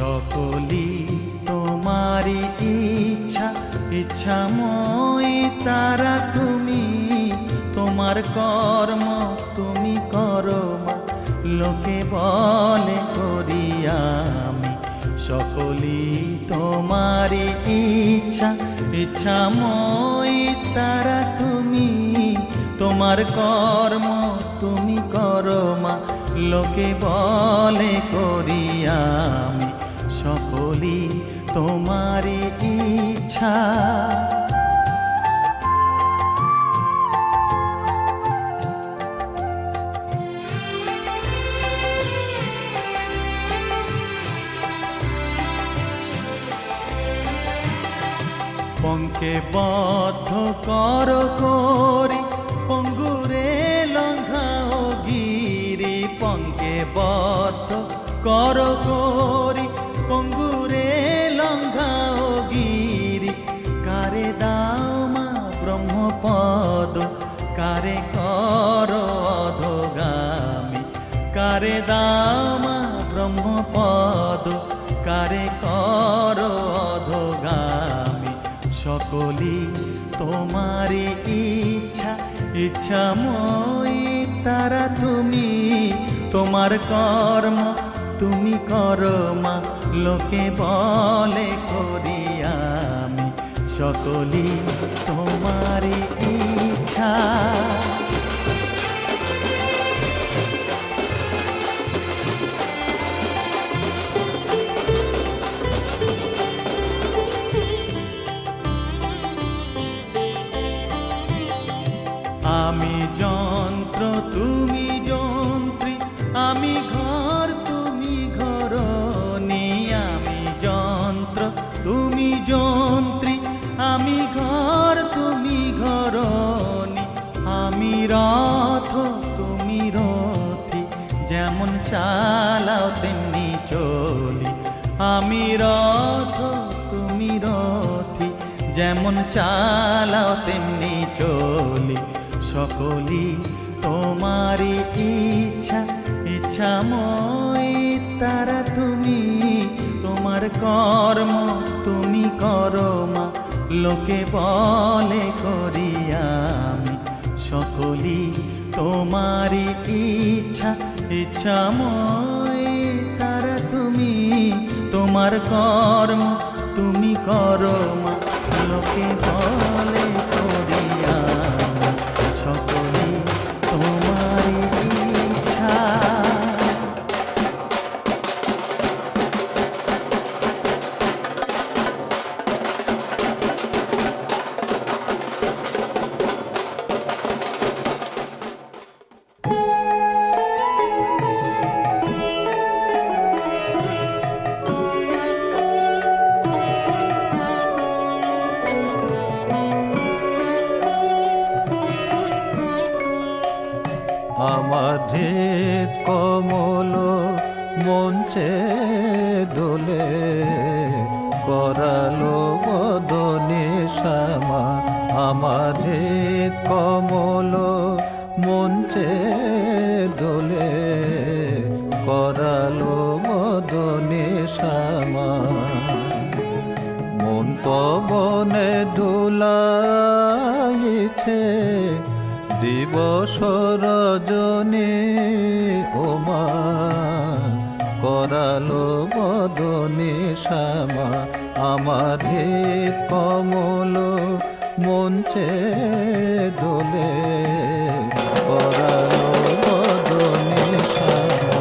সকলি তোমারি ইচ্ছা, ইচ্ছাময়ী তারা তুমি। তোমার কর্ম তুমি করো মা, লোকে বলে করি আমি। সকলি তোমারি ইচ্ছা, ইচ্ছাময়ী তারা তুমি। তোমার কর্ম তুমি করো মা, লোকে বলে করি আমি। সকলি তোমারি ইচ্ছা। পঙ্কে বদ্ধ কর করি, পঙ্গুরে লঙ্ঘাও গিরি। পঙ্কে বদ্ধ কর করি, পঙ্গুরে লঙ্ঘাও গিরি। কারে দাও মা ব্রহ্মপদ, কারে কর অধগামী। কারে দাও মা ব্রহ্মপদ, কারে কর অধগামী। সকলি তোমারি ইচ্ছা, ইচ্ছাময়ী তারা তুমি। তোমার কর্ম তুমি করো মা, লোকে বলে করি আমি। সকলি তোমারি ইচ্ছা। আমি যন্ত্র তুমি যন্ত্রী, আমি ঘর তুমি ঘরণী। আমি যন্ত্র তুমি যন্ত্রী, আমি ঘর তুমি ঘরণী। আমি রথ তুমি রথী, যেমন চালাও তেমনি চলি। আমি রথ তুমি রথী, যেমন চালাও তেমনি চলি। সকলি তোমারি ইচ্ছা, ইচ্ছাময়ী তারা তুমি। তোমার কর্ম তুমি করো মা, লোকে বলে করি আমি। সকলি তোমারি ইচ্ছা, ইচ্ছাময়ী তারা তুমি। তোমার কর্ম তুমি করো মা, লোকে বলে করি আমি। সকলি তোমারি ইচ্ছা। আমাদের কমল মঞ্চে দোলে, করালো বদনে শ্যামা। আমাদের কমল মঞ্চে দোলে, করালো বদনে শ্যামা। মন পবনে দোলাইছে দিবস রজনী। ওমা করালো বদনে শ্যামা। আমারে কমল মঞ্চে দোলে, করালো বদনে শ্যামা।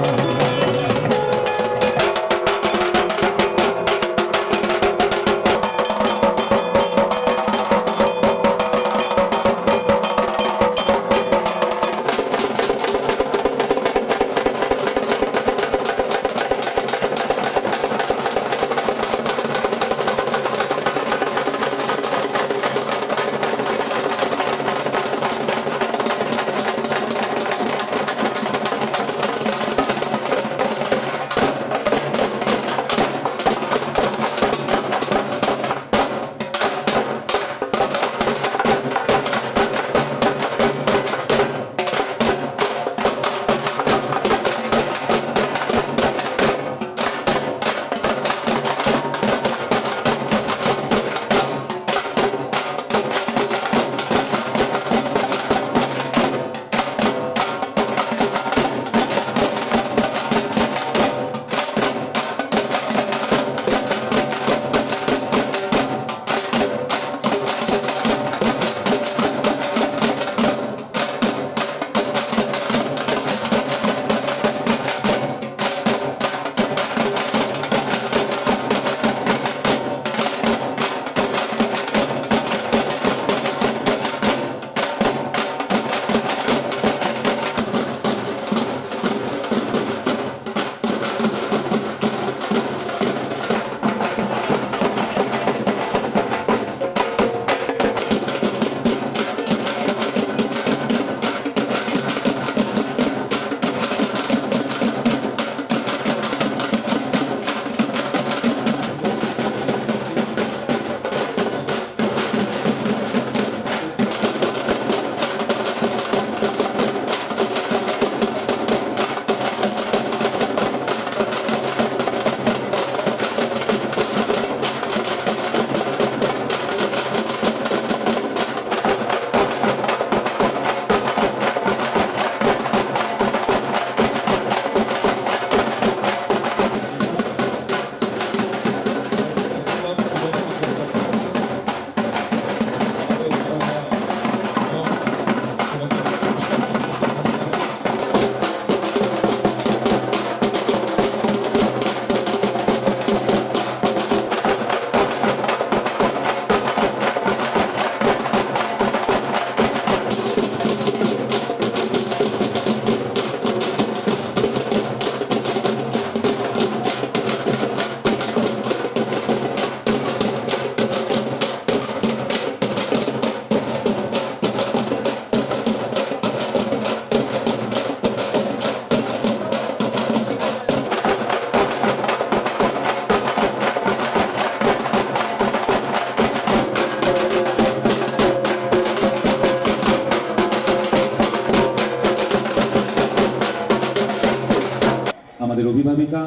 অভিভাবিকা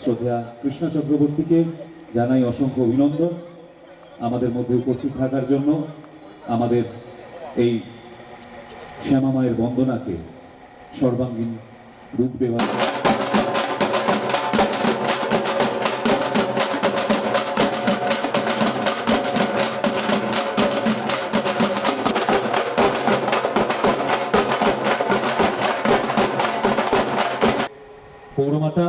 শ্রদ্ধেয়া কৃষ্ণা চক্রবর্তীকে জানাই অসংখ্য অভিনন্দন আমাদের মধ্যে উপস্থিত থাকার জন্য। আমাদের এই শ্যামা মায়ের বন্দনাকে সর্বাঙ্গীন রূপ দেওয়ার পৌরমাতা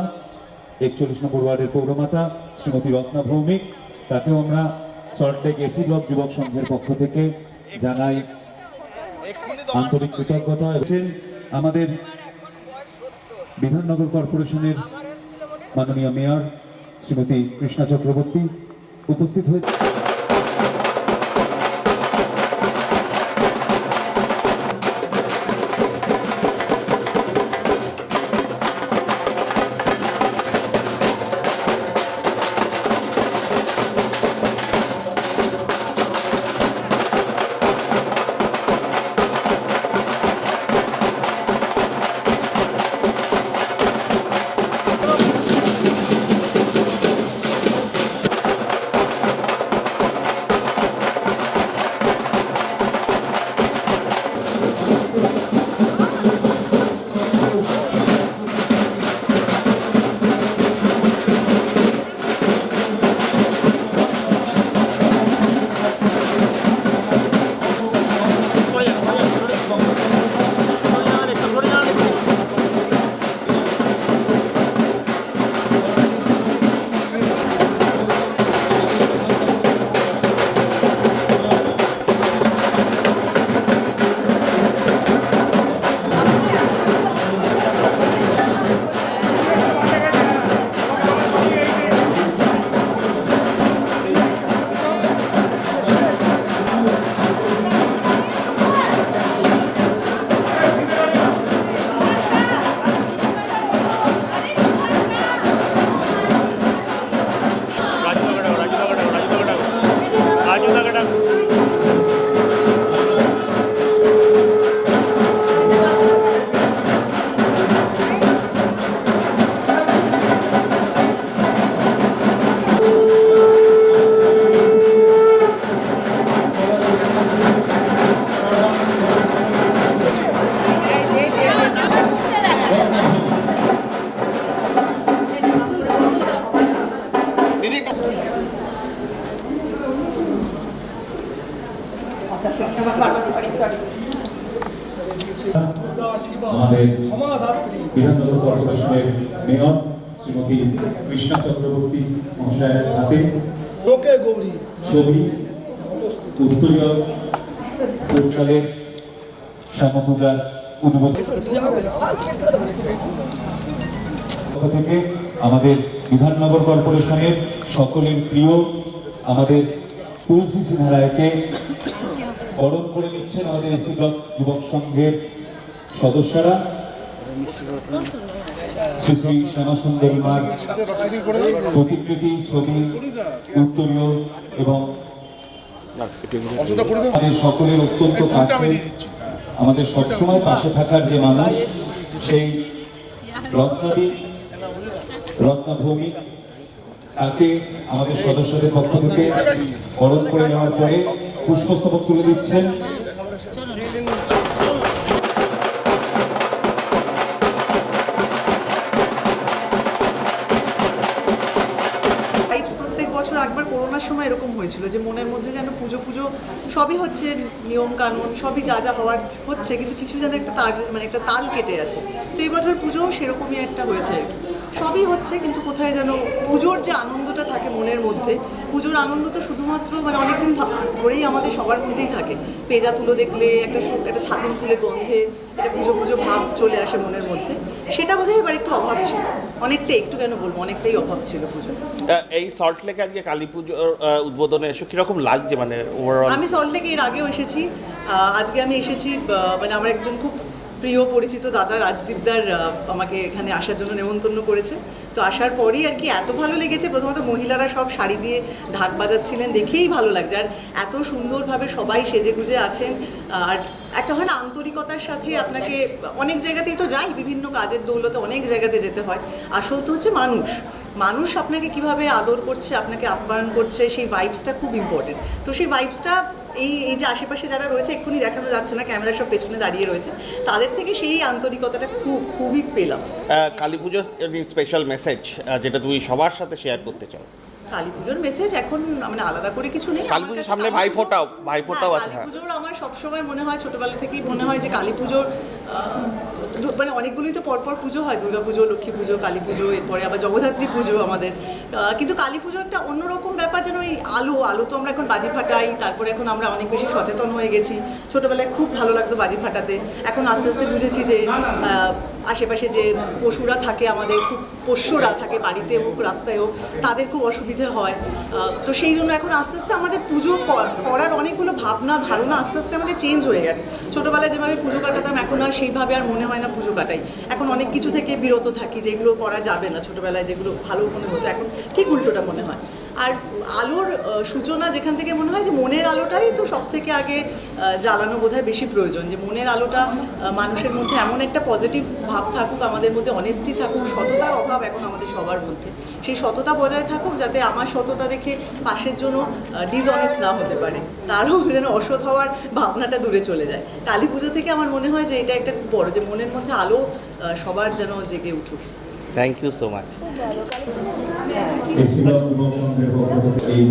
41 নম্বর ওয়ার্ডের পৌরমাতা শ্রীমতী রত্না ভৌমিক, তাকেও আমরা সল্টলেক এসি ব্লক যুবক সংঘের পক্ষ থেকে জানাই আন্তরিক কৃতজ্ঞতা। আমাদের বিধাননগর কর্পোরেশনের মাননীয় মেয়র শ্রীমতী কৃষ্ণা চক্রবর্তী উপস্থিত হয়েছে। আমাদের বিধাননগর কর্পোরেশনের মেয়র শ্রীমতী কৃষ্ণা চক্রবর্তী মহাশয়ের হাতে ছবি উত্তরীয় পৌরসালের শ্যামপূজার উদ্বোধন থেকে আমাদের বিধাননগর কর্পোরেশনের সকলের প্রিয় আমাদের তুলসী সিনহারায়কে বরণ করে নিচ্ছেন আমাদের এসি ব্লক যুবক সংঘের সদস্যরা। শ্রী শ্রী শ্যামাসুন্দরী মার প্রতিকৃতি ছবি উত্তরীয় এবং আমাদের সকলের অত্যন্ত কাছে আমাদের সবসময় পাশে থাকার যে মানুষ সেই রত্না ভৌমিক তাকে আমাদের সদস্যদের পক্ষ থেকে বরণ করে নেওয়ার পরে পুষ্পস্তবক তুলে দিচ্ছেন। প্রত্যেক বছর একবার করোনার সময় এরকম হয়েছিল যে মনের মধ্যে যেন পুজো পুজো সবই হচ্ছে, নিয়ম কানুন সবই যা যা হওয়ার হচ্ছে, কিন্তু কিছু যেন একটা একটা তাল কেটে আছে। তো এই বছর পুজোও সেরকমই একটা হয়েছে আর কি, সবই হচ্ছে কিন্তু কোথায় যেন পুজোর যে আনন্দটা থাকে মনের মধ্যে, পুজোর আনন্দ তো শুধুমাত্র অনেকদিন ধরেই আমাদের সবার মধ্যেই থাকে। পেজা তুলো দেখলে একটা ছাতিম ফুলের গন্ধে একটা পুজো পুজো ভাব চলে আসে মনের মধ্যে, সেটা বোধহয় এবার একটু অভাব ছিল, অনেকটাই, একটু কেন বলবো অনেকটাই অভাব ছিল পুজো। এই সল্টলেকে আজকে কালী পুজোর উদ্বোধনে এসে কিরকম লাগছে ওভারঅল? আমি সল্টলেকে এর আগেও এসেছি, আজকে আমি এসেছি আমার একজন খুব প্রিয় পরিচিত দাদা রাজদীপদার আমাকে এখানে আসার জন্য নেমন্তন্ন করেছে। তো আসার পরই আর কি এত ভালো লেগেছে, প্রথমত মহিলারা সব শাড়ি দিয়ে ঢাক বাজাচ্ছিলেন, দেখেই ভালো লাগছে। আর এত সুন্দরভাবে সবাই সেজেগুজে আছেন, আর একটা হয় না আন্তরিকতার সাথে আপনাকে অনেক জায়গাতেই তো যাই, বিভিন্ন কাজের দৌলতে অনেক জায়গাতে যেতে হয়। আসল তো হচ্ছে মানুষ আপনাকে কিভাবে আদর করছে, আপনাকে আপ্যায়ন করছে, সেই ভাইবসটা খুব ইম্পর্টেন্ট। তো সেই ভাইবসটা এই যে আশেপাশে যারা রয়েছে, এক্ষুনি দেখানো যাচ্ছে না, ক্যামেরা সব পেছনে দাঁড়িয়ে রয়েছে, তাদের থেকে সেই আন্তরিকতাটা খুবই পেলাম। কালী পুজোর স্পেশাল মেসেজ যেটা তুমি সবার সাথে শেয়ার করতে চাও। কালী পুজোর মেসেজ এখন মানে আলাদা করে কিছু নেই। কালী পুজোর সামনে ভাইফোঁটাও আছে। কালী পুজোর আমার সবসময় মনে হয়, ছোটবেলা থেকেই মনে হয় যে কালী পুজোর মানে অনেকগুলোই তো পরপর পুজো হয়, দুর্গা পুজো, লক্ষ্মী পুজো, কালী পুজো, এরপরে আবার জগদ্ধাত্রী পুজো আমাদের। কিন্তু কালী পুজো একটা অন্যরকম ব্যাপার, যেন এই আলো তো আমরা এখন বাজি ফাটাই, তারপরে এখন আমরা অনেক বেশি সচেতন হয়ে গেছি। ছোটোবেলায় খুব ভালো লাগতো বাজি ফাটাতে, এখন আস্তে আস্তে বুঝেছি যে আশেপাশে যে পশুরা থাকে আমাদের, খুব পোষ্যরা থাকে বাড়িতে হোক রাস্তায় হোক, তাদের খুব অসুবিধা হয়। তো সেই জন্য এখন আস্তে আস্তে আমাদের পুজো করার অনেকগুলো ভাবনা ধারণা আস্তে আস্তে আমাদের চেঞ্জ হয়ে গেছে। ছোটোবেলায় যেভাবে পুজো কাটাতাম, এখন আর সেইভাবে আর মনে হয় না পুজো কাটাই। এখন অনেক কিছু থেকে বিরত থাকি, যেগুলো করা যাবে না। ছোটোবেলায় যেগুলো ভালো মনে হতো, এখন ঠিক উল্টোটা মনে হয়। আর আলোর সূচনা যেখান থেকে মনে হয় যে মনের আলোটাই তো সব থেকে আগে জ্বালানো বোধহয় বেশি প্রয়োজন, যে মনের আলোটা মানুষের মধ্যে এমন একটা পজিটিভ ভাব থাকুক, আমাদের মধ্যে অনেস্টি থাকুক। সততার অভাব এখন আমাদের সবার মধ্যে, সেই সততা বজায় থাকুক, যাতে আমার সততা দেখে পাশের জন্য ডিসঅনেস্ট না হতে পারে, তারও যেন অসৎ হওয়ার ভাবনাটা দূরে চলে যায়। কালী পুজো থেকে আমার মনে হয় যে এটা একটা খুব বড়, যে মনের মধ্যে আলো সবার যেন জেগে উঠুক। Thank you so much. AC block যুব সংঘের পক্ষ থেকে এই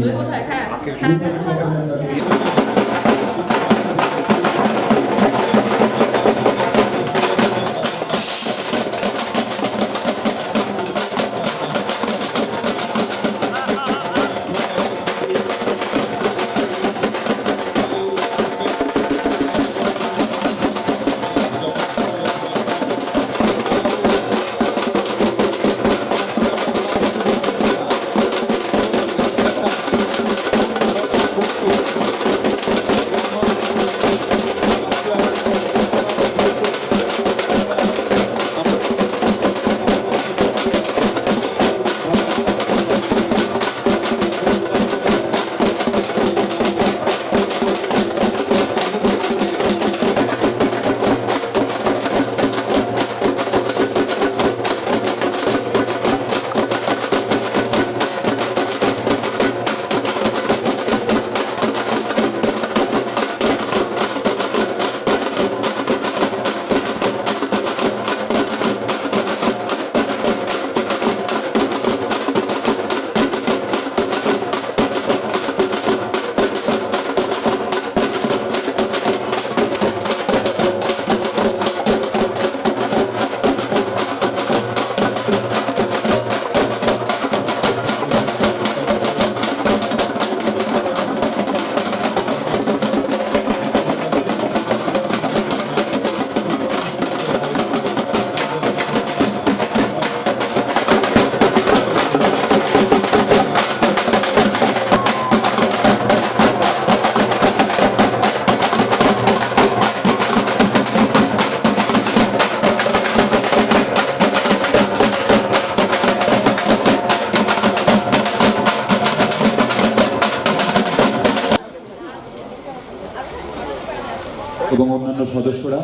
এবং অন্যান্য সদস্যরা।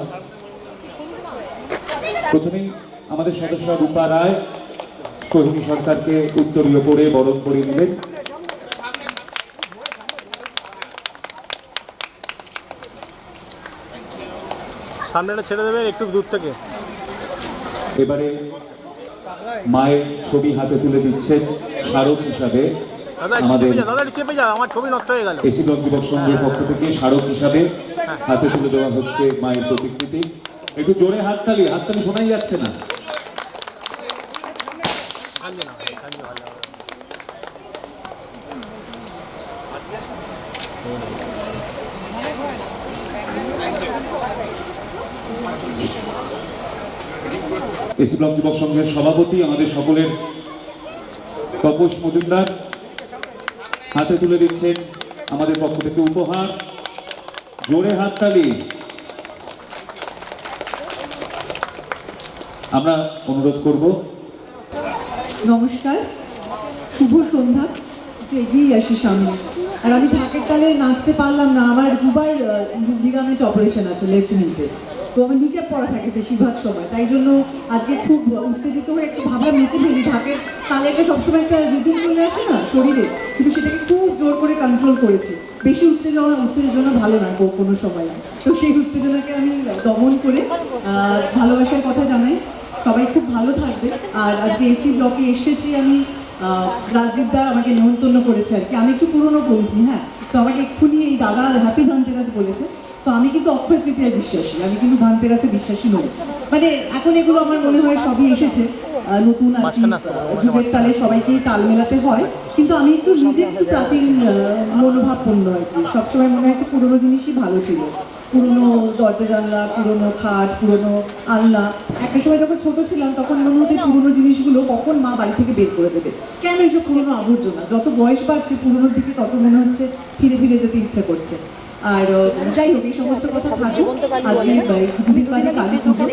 প্রথমেই আমাদের সদস্যরা রূপা রায় সোহিনী সরকারকে উত্তরীয় করে বরণ করে নিলেন। সামনেটা ছেড়ে দেবে একটু দূর থেকে। এবারে মায়ের ছবি হাতে তুলে দিচ্ছেন স্মারক হিসাবে আমাদের আমার ছবি নষ্ট হয়ে গেল। এসি ব্লক যুবক সংঘের পক্ষ থেকে স্মারক হিসাবে হাতে তুলে দেওয়া হচ্ছে মায়ের প্রতিকৃতি। একটু জোরে হাততালি শোনাই যাচ্ছে না। এসি ব্লক যুবক সংঘের সভাপতি আমাদের সকলের তপস মজুমদার হাতে তুলে দিচ্ছেন আমাদের পক্ষ থেকে উপহার। জোরে হাততালি। আমরা অনুরোধ করব নমস্কার, শুভ সন্ধ্যা। একটু এগিয়েই আসি সামনে। আর আমি ঢাকের তালে নাচতে পারলাম না, আমার দুবার লিগামেন্ট অপারেশন আছে লেফট নিতে, তো আমার নিতে পড়া থাকে বেশিরভাগ সময়, তাই জন্য আজকে খুব উত্তেজিত হয়ে একটু ভাবলাম নিচে ফেলি। ঢাকের তালেটা সবসময় একটা রিদিম চলে আসে না শরীরে, কিন্তু সেটাকে খুব জোর করে কন্ট্রোল করেছি। বেশি উত্তেজনা ভালো না কোনো সময়, তো সেই উত্তেজনাকে আমি দমন করে ভালোবাসার কথা জানাই। সবাই খুব ভালো থাকবে। আর আজকে এসি ব্লকে এসেছি আমি, রাজদীপ দা আমাকে নেমন্তন্ন করেছে আর কি। আমি একটু পুরনো বন্ধু, হ্যাঁ, তো আমাকে এক্ষুনি এই দাদা হ্যাপি ধনতেরাস বলেছে। তো আমি কিন্তু অক্ষয় তৃতীয়ায় বিশ্বাসী, আমি কিন্তু ধনতেরাসে বিশ্বাসী নই। মানে এখন এগুলো আমার মনে হয় সবই এসেছে নতুন আর কি, যুগের তালে সবাইকেই তাল মেলাতে হয়, কিন্তু আমি একটু নিজে একটু প্রাচীন মনোভাবপূর্ণ আর কি। সবসময় মনে হয় একটু পুরোনো জিনিসই ভালো ছিল, পুরোনো দরজা জানলা, পুরোনো খাট, পুরোনো আলনা। একটা সময় যখন ছোট ছিলাম তখন মনে হতো পুরোনো জিনিসগুলো কখন মা বাড়ি থেকে বের করে দেবে, কেন এইসব পুরোনো আবর্জনা। যত বয়স বাড়ছে পুরোনোর দিকে তত মনে হচ্ছে ফিরে ফিরে যেতে ইচ্ছে করছে। আর যাই হোক, এই সমস্ত কথা থাকুক। আজকে দুদিন বাদে কালী পুজো,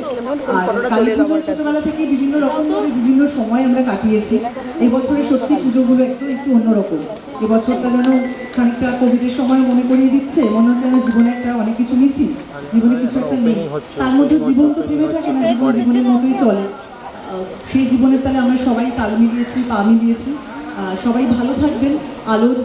আর কালী পুজো ছোটবেলা থেকে বিভিন্ন রকমভাবে বিভিন্ন সময় আমরা কাটিয়েছি। এবছরে সত্যি পুজোগুলো একটু অন্যরকম। এবছরটা যেন খানিকটা কোভিডের সময় মনে করিয়ে দিচ্ছে, মনে হচ্ছে যেন জীবনে একটা অনেক কিছু মিসিং, জীবনে কিছু একটা নেই। তার মধ্যে জীবন তো থেমে থাকে না, জীবন জীবনের মতোই চলে। সেই জীবনের তালে আমরা সবাই তাল মিলিয়েছি, পা মিলিয়েছি। সবাই ভালো থাকবেন। আলোর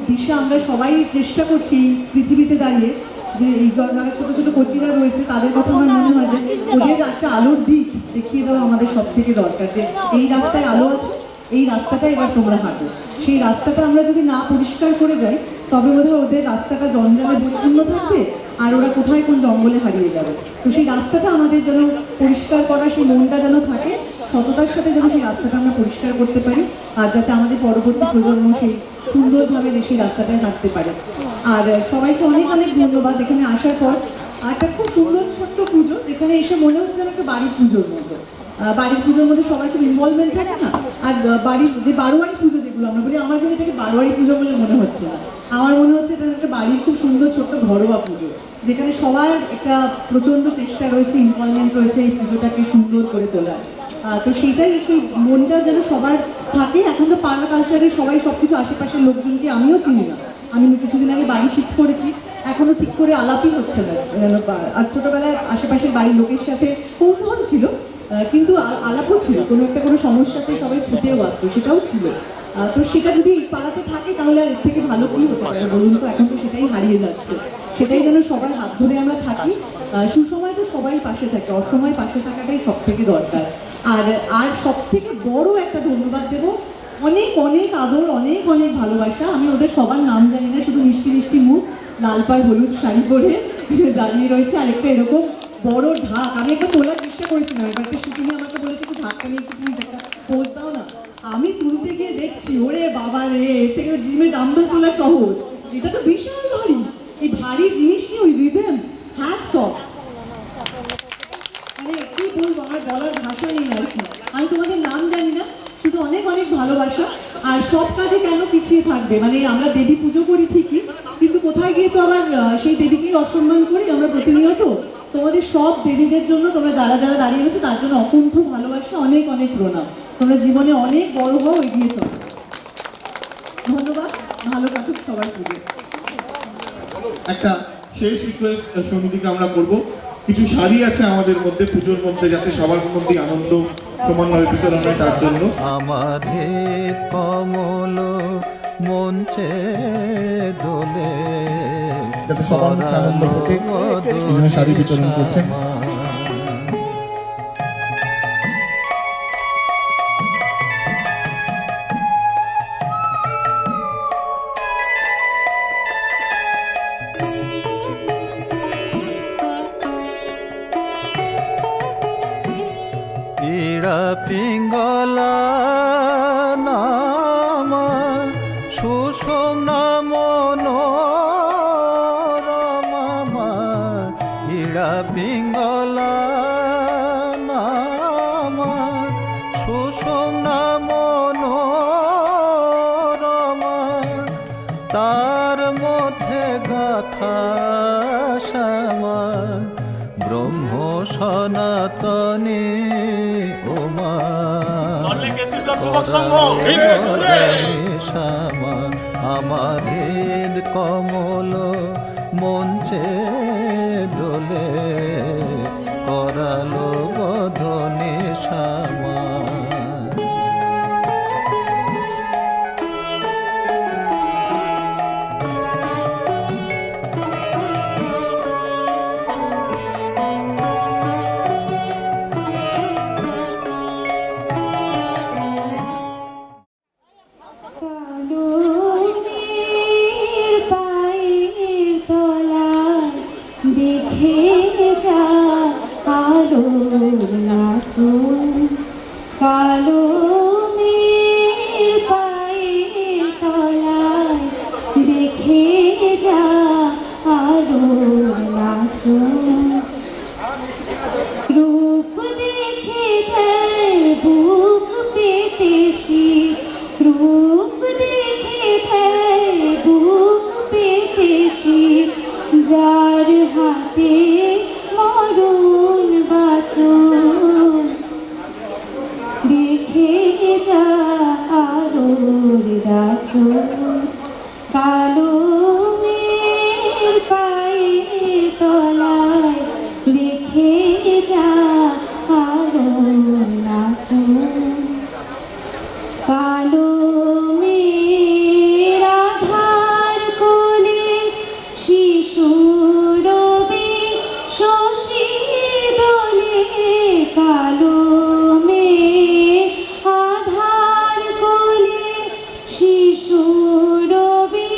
দিশা আমরা সবাই চেষ্টা করছি এই পৃথিবীতে দাঁড়িয়ে, যে এই যারা ছোট ছোট কোচিরা রয়েছে তাদের কথা আমার মনে হয় যে ওদের একটা আলোর দিক দেখিয়ে দেওয়া আমাদের সব থেকে দরকার, যে এই রাস্তায় আলো আছে, এই রাস্তাটা এবার তোমরা হাঁটো। সেই রাস্তাটা আমরা যদি না পরিষ্কার করে যাই তবে বোধহয় ওদের রাস্তাটা জঞ্জালে পরিপূর্ণ থাকবে, আর ওরা কোথায় কোন জঙ্গলে হারিয়ে যাবে। তো সেই রাস্তাটা আমাদের যেন পরিষ্কার করা, সেই মনটা যেন থাকে, সততার সাথে যেন সেই রাস্তাটা আমরা পরিষ্কার করতে পারি, আর যাতে আমাদের পরবর্তী প্রজন্ম সেই সুন্দরভাবে সেই রাস্তাটায় হাঁটতে পারে। আর সবাইকে অনেক অনেক ধন্যবাদ এখানে আসার পর। একটা খুব সুন্দর ছোট্ট পুজো, যেখানে এসে মনে হচ্ছে যেন একটা বাড়ির পুজোর মতো। বাড়ির পুজোর মধ্যে সবাই খুব ইনভলভমেন্ট থাকে না, আর বাড়ির যে বারোয়ারি পুজো যেগুলো আমরা বলি, আমার কিন্তু এটাকে বারোয়ারি পুজো বলে মনে হচ্ছে না। আমার মনে হচ্ছে এটা একটা বাড়ির খুব সুন্দর ছোট্ট ঘরোয়া পুজো, যেখানে সবার একটা প্রচণ্ড চেষ্টা রয়েছে, ইনভলভমেন্ট রয়েছে এই পুজোটাকে সুন্দর করে তোলার। তো সেইটাই, সেই মনটা যেন সবার থাকে। এখন তো পাড়া কালচারে সবাই সব কিছু, আশেপাশের লোকজনকে আমিও চিনি না, আমি কিছুদিন আগে বাড়ি শিফট করেছি, এখনও ঠিক করে আলাপই হচ্ছে না। আর ছোটোবেলায় আশেপাশের বাড়ির লোকের সাথে কৌতূহল ছিল, কিন্তু আলাপও ছিল, কোনো সমস্যাতে সবাই ছুটেও আসতো, সেটাও ছিল। তো সেটা যদি পাড়াতে থাকে তাহলে আর এর থেকে ভালো কী হতে পারে বলুন তো। এখন তো সেটাই হারিয়ে যাচ্ছে। সেটাই যেন সবার হাত ধরে আমরা থাকি। সুসময় তো সবাই পাশে থাকে, অসময় পাশে থাকাটাই সব থেকে দরকার। আর সব থেকে বড় একটা ধন্যবাদ দেবো, অনেক অনেক আদর, অনেক অনেক ভালোবাসা। আমি ওদের সবার নাম জানি না, শুধু মিষ্টি মিষ্টি মুখ, লাল পাড় হলুদ শাড়ি পরে দাঁড়িয়ে রয়েছে, আর একটা এরকম বড় ঢাক। আমি একটা তোলার চেষ্টা করেছিলাম, এবার একটা শুটিংয়ে আমাকে বলেছে একটু ঢাকটা নিয়ে একটু প্লিজ একটা পোজ দাও না। আমি তুলতে গিয়ে দেখছি, ওরে বাবা রে, এর থেকে জিমে ডাম্বেল তোলা সহজ, এটা তো বিশাল ভারী। এই ভারী জিনিস নিয়ে ওই রিদেম, হ্যাটস অফ। মানে কি বলবো, আমার বলার ভাষা নেই আর কি। আমি তোমাদের নাম জানি না, শুধু অনেক অনেক ভালোবাসা। আর সব কাজে কেন পিছিয়ে থাকবে, মানে আমরা দেবী পুজো করি ঠিকই, কিন্তু কোথায় গিয়ে তো আবার সেই দেবীকেই অসম্মান করি আমরা প্রতিনিয়ত। তোমাদের সব দেবীদের জন্য, তোমরা যারা যারা দাঁড়িয়ে রয়েছে তার জন্য অকুণ্ঠ ভালোবাসা, অনেক অনেক প্রণাম। তোমরা জীবনে অনেক বড় হও, এগিয়ে চলো। ধন্যবাদ, ভালো কাটুক সবার পুজো। একটা শেষ রিকোয়েস্ট সমিতিকে আমরা করব, কিছু শাড়ি আছে আমাদের মধ্যে পুজোর মধ্যে, যাতে সবার মধ্যে আনন্দ সমানভাবে বিতরণ হয়, তার জন্য আমার কমল মঞ্চে দোলে, যাতে সবার মধ্যে আনন্দ থাকে, এই জন্য শাড়ি বিতরণ করছেন। পিঙ্গলা নামা সুষমা মনোরমা, ইড়া পিঙ্গলা নামা সুষমা মনোরমা, তার মধ্যে গাথা শ্যামা ব্রহ্ম সনাতনী ও মা শ্যামা আমাদের কমল মঞ্চে দোলে করালো বদনে শ্যামা। কালো মেঘের পায়ের তলায় দেখে যা আলোর নাচন। কালো মেঘের পায়ের তলায় দেখে যা আলোর নাচন। রূপ দেখে দেয় বুক পেতে শীত, রূপ দেখে দেয় বুক পেতে শীত, যার হাতে মরণ বাঁচন। দেখে যা আলোর নাচন। কালো মেঘের পায়ের তলায় দেখে যা আলোর নাচন। কালো মেঘের আধার কোলে শিশু রবি শশী দোলে। কালো মেঘের আধার কোলে শিশু রবি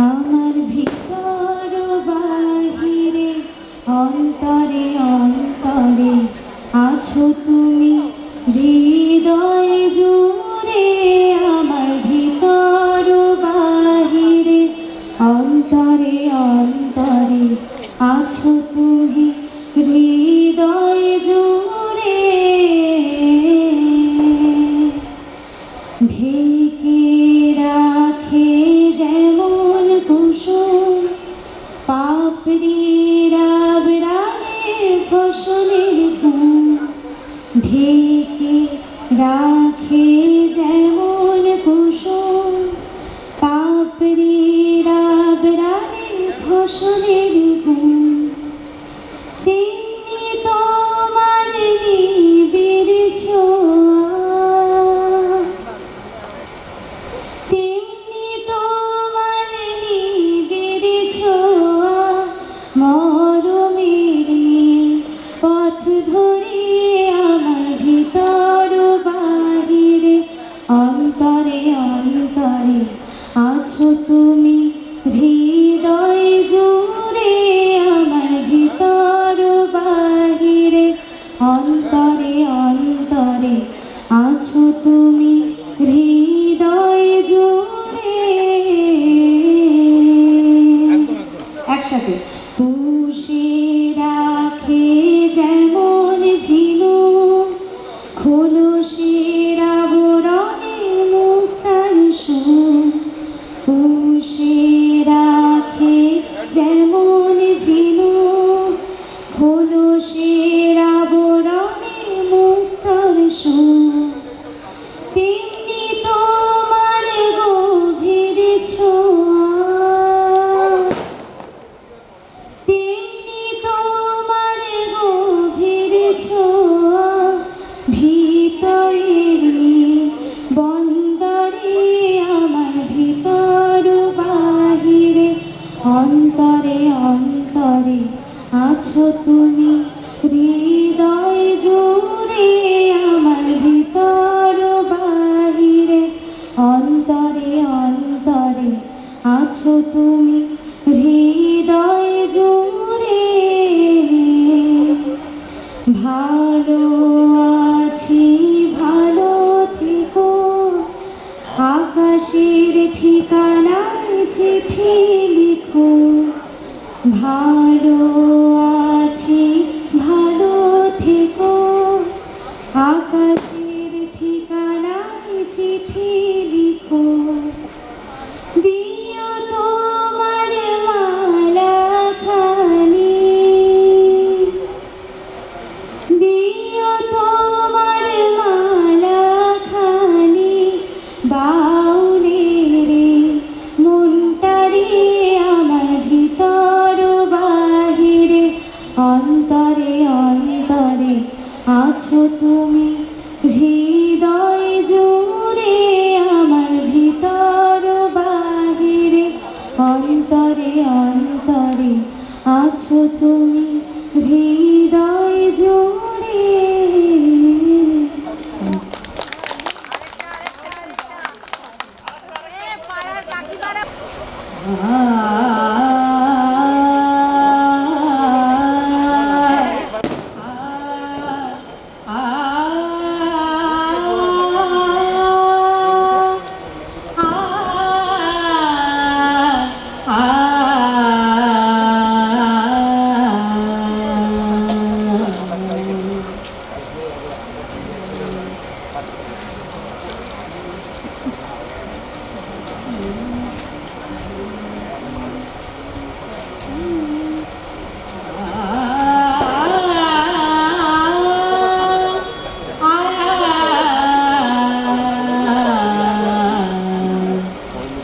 আমার ভিতর বাহিরে অন্তরে অন্তরে আছো তুমি হৃদয় জুড়ে আমার ভিতর বাহিরে অন্তরে অন্তরে আছো তুমি হৃদয় জুড়ে ঢেকে রাখে যেমন কুসুম পাপড়ির আবরালে ফসলের ঘুম ঢেকে রাখে যেমন কুসুম পাপড়ির আবরালে ফসলের ঘুম তেমনি তোমার নিবিড় ছোঁয়া তেমনি তোমার নিবিড় ছোঁয়া মরমের নীল পথ ধরে আমার ভিতর বাহিরে অন্তরে অন্তরে আছো তুমি হৃদয় জুড়ে আমার ভিতর বাহিরে অন্তরে অন্তরে আছো তুমি হৃদয় জুড়ে একসাথে পুষে রাখে যেমন ঝিনুক খোলসের আবরণে মুক্তার সুর পুষে রাখে যেমন ঝিনুক খোলসের আবরণে মুক্তার সুর তেমনি তোমার গভীর ছোঁয়া তেমনি তোমার গভীর ছোঁয়া ভিতরের বন্দরে আমার ভিতর বাহিরে অন্তরে অন্তরে আছো তুমি হৃদয় জুড়ে আমার ভিতর বাহিরে অন্তরে অন্তরে আছো তুমি হৃদয় জুড়ে ভালো আছি ভালো থেকো আকাশের ঠিকানায় চিঠি লিখো ভালো আছি ভালো থেকো আকাশের ঠিকানায় চিঠি লিখো দিও তোমার মালা খানি দিও তোমার মালা খানি বাউলের মনটারে আমার ভিতর বাহিরে অন্তরে অন্তরে আছো তুমি হৃদয় জুড়ে আমার ভিতর বাহিরে অন্তরে অন্তরে আছো তুমি হৃদয় জুড়ে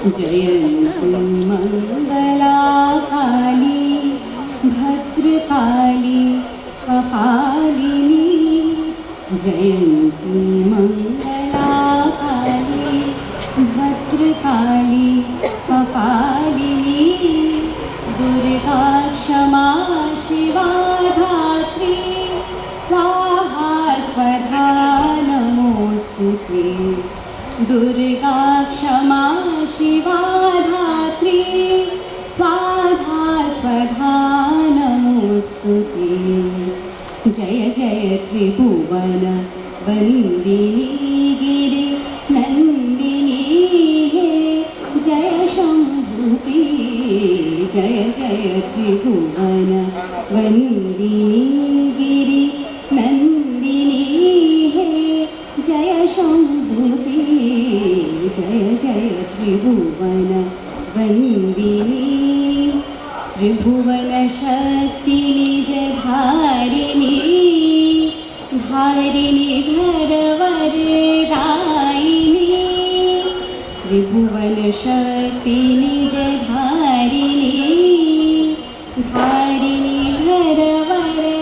जयन्तु मङ्गला काली भद्रकाली कपालिनी जयन्तु मङ्गला काली भद्रकाली कपालिनी दुर्गा क्षमा शिवा धात्री स्वाहा स्वधा नमोऽस्तु ते दुर्गा क्षमा शिवा धात्री जय जय त्रिभुवन वन्दिनी गिरि नन्दिनी हे जय शम्भुप्रिये जय जय त्रिभुवन वन्दिनी गिरि नन्दिनी हे जय शम्भुप्रिये जय जय त्रिभुवन वन्दिनी त्रिभुवन शक्ति निजधारिणी धारिणी धरवरदायिनी त्रिभुवन शक्ति निजधारिणी धारिणी धरवरदायिनी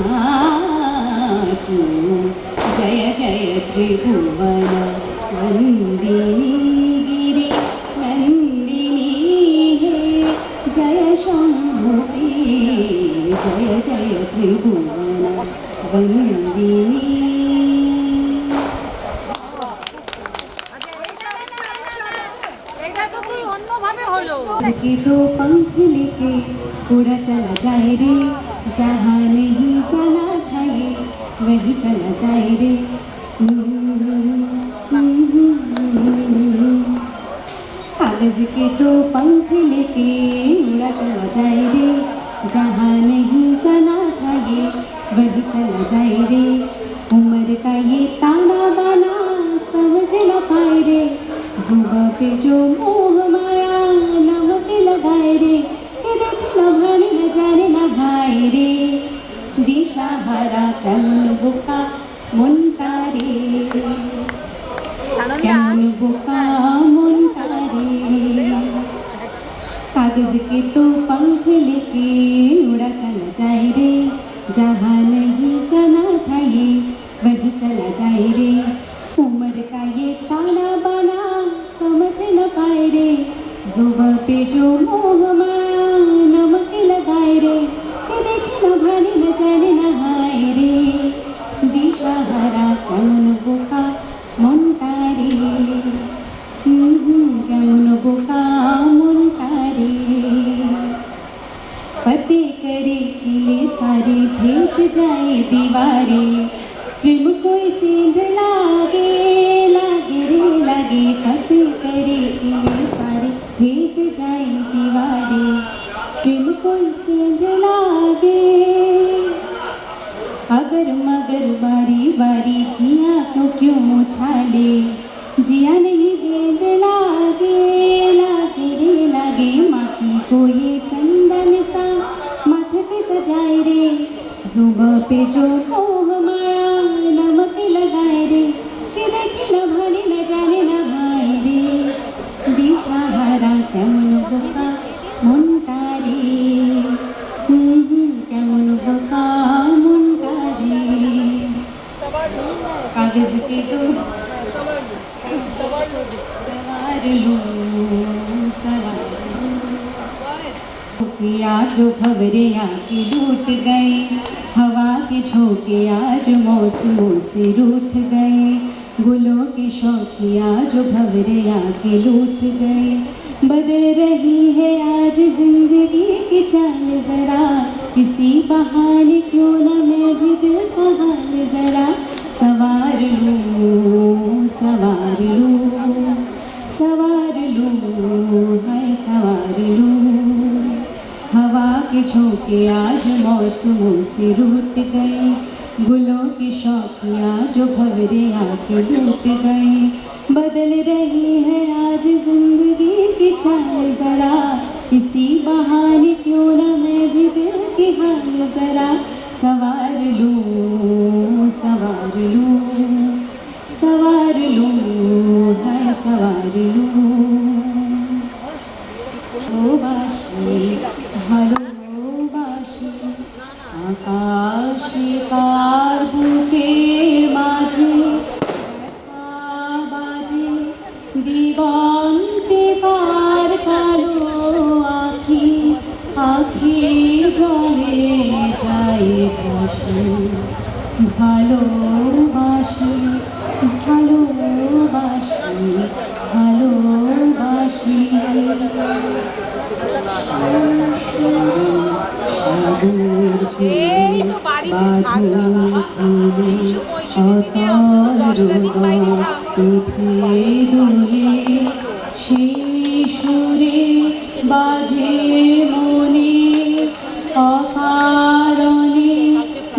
मातु जय जय त्रिभुवन वन्दिनी गिरि नन्दिनी हे जय शम्भुप्रिये जय जय त्रिभुवन वन्दिनी के दो पंख लेके उड़ा चला जाए रे जहाँ नहीं जाना था ये वही चला जाए रे कागज के दो पंख लेके उड़ा चला जाए रे जहाँ नहीं जाना था ये वही चला जाए रे उम्र का ये ताना बाना समझ न पाए रे जुबां पे जो मोह माया नमक लगाए रे ये देख न भाने न जाने न हाय रे दिशा हरा कन्न बुका मुंतारे कन्न बुका मुंतारे कागज के तो पंख लेके उड़ा चला जाए रे जहाँ नहीं जाना था ये वही चला जाए रे उम्र का ये ताना बाना समझ न पाए रे जुबां पे जो मोह माया नमक लगाए रे ये देखे न भाने न जाने न हाय रे दिशा हरा कमन बुका मुंतारे कमन बुका मुंतारे फतेह करे किले सारे भेद जाए दीवारे प्रेम कोई सींध लागे लागे रे लागे फतेह करे किले सारे भेद जाए दीवारे प्रेम कोई सींध लागे अगर मगर बारी बारी जिया तो क्यों उछाले जिया नहीं गेंद लागे लागे रे लागे माटी को ये चंदन सा माथे पे सजाए रे जुबां पे जो मोह माया नमक लगाए रे कि देखे न भाने न जाने न हाय रे दिशा हरा केमन बुका मुंतारे केमन बुका मुंतारे कागज के तो सवार लो आज भवरे आके लूट गए हवा के झोंके आज मौसमों से रूठ गए गुलों के शौकी आज भवरे आके लूट गए बदल रही है आज जिंदगी की चाल जरा इसी बहाने क्यों न मैं भी दिल का हाल जरा सवार लूं सवार लूं सवार लूं है सवार लूं हवा के झोंके आज मौसमों से रूठ गए गुलों की शौकियाँ जो भवरे आके लूट गए बदल रही है आज जिंदगी की चाल जरा इसी बहाने क्यों न मैं भी दिल की हाल जरा सवार लूं सवार लूं सवार लूं है सवार लूं ভালোবাসি আকাশে কার বুকের মাঝে বাজে দিগন্তে কার কালো আখি আখির জলে যায় ভাসি ভালোবাসি ভালোবাসি ভালোবাসি বাবুর চুলে বাঁধন খুলে অতল হৃদয় উঠে দোলে সেই সুরে বাজে মনে অকারণে